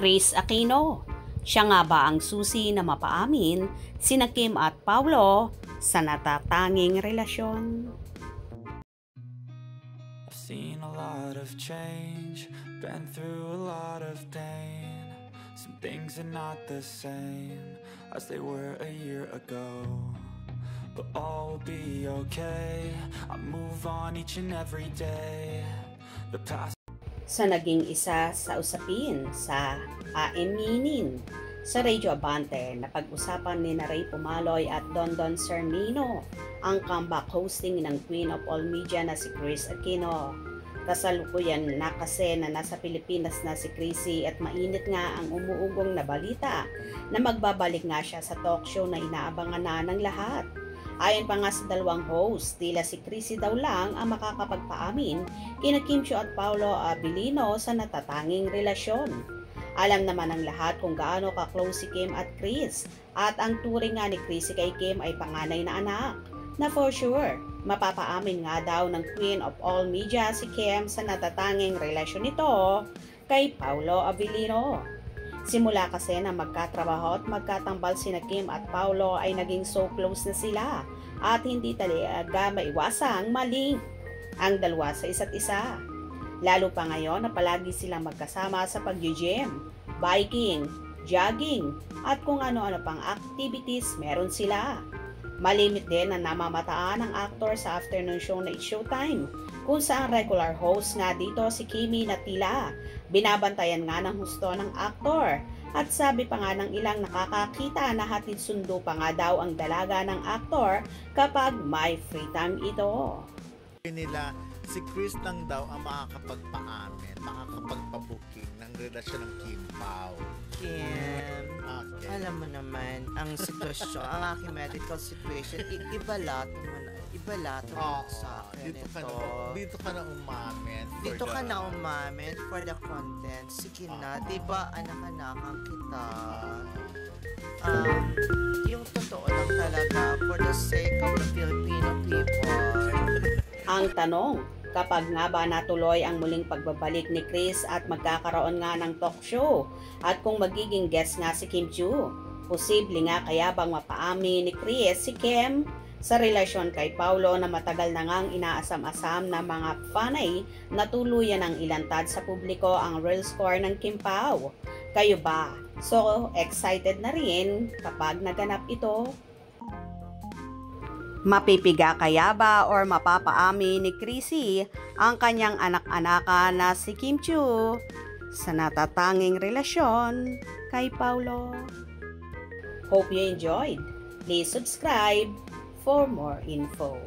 Kris Aquino. Siya nga ba ang susi na mapaamin sina Kim at Paulo sa natatanging relasyon? I've seen a lot of change, been through a lot of pain. Some things are not the same as they were a year ago, but all will be okay. I move on each and every day. The past Sa naging isa sa usapin sa Aeminin sa Radio Abante na pag-usapan ni Ray Pumaloy at Dondon Sermino ang comeback hosting ng Queen of All Media na si Kris Aquino. Kasalukuyan na kasi na nasa Pilipinas na si Chrissy at mainit nga ang umuugong na balita na magbabalik nga siya sa talk show na inaabangan na ng lahat. Ayon pa nga sa dalawang host, tila si Chrissy daw lang ang makakapagpaamin kina Kim Chiu at Paulo Abilino sa natatanging relasyon. Alam naman ng lahat kung gaano ka-close si Kim at Chris at ang turing nga ni Chrissy kay Kim ay panganay na anak na for sure mapapaamin nga daw ng Queen of All Media si Kim sa natatanging relasyon nito kay Paulo Abilino. Simula kasi na magkatrabaho at magkatambal sina Kim at Paulo ay naging so close na sila at hindi talaga maiwasang maling ang dalawa sa isa't isa. Lalo pa ngayon na palagi silang magkasama sa pag-gym, biking, jogging at kung ano-ano pang activities meron sila. Malimit din na namamataan ang actor sa afternoon show na It's Showtime, kung saan regular host nga dito si Kimi na tila binabantayan nga ng husto ng aktor. At sabi pa nga ng ilang nakakakita na hatid sundo pa nga daw ang dalaga ng aktor kapag may free time ito. Nila si Chris lang daw ang makakapagpaamin, makakapagpabuking ng relasyon ng Kim Pao. Kim, Okay. alam mo naman, ang sitwasyon, ang aking medical situation, ibalato mo sa akin dito ka ito. dito ka na umamin. Dito ka na umamin for the content. Sige na, diba anak-anakan kita. Yung totoo lang talaga for the sake of the Filipino people. Ang tanong, kapag nga ba natuloy ang muling pagbabalik ni Chris at magkakaroon nga ng talk show at kung magiging guest nga si Kim Chiu, posible nga kaya bang mapaamin ni Chris si Kim sa relasyon kay Paulo na matagal na ngang inaasam-asam na mga fanay na tuluyan ang ilantad sa publiko ang real score ng Kim Pao. Kayo ba? So excited na rin kapag naganap ito? Mapipiga kaya ba or mapapaamin ni Chrissy ang kanyang anak-anakan na si Kim Chiu sa natatanging relasyon kay Paulo? Hope you enjoyed. Please subscribe for more info.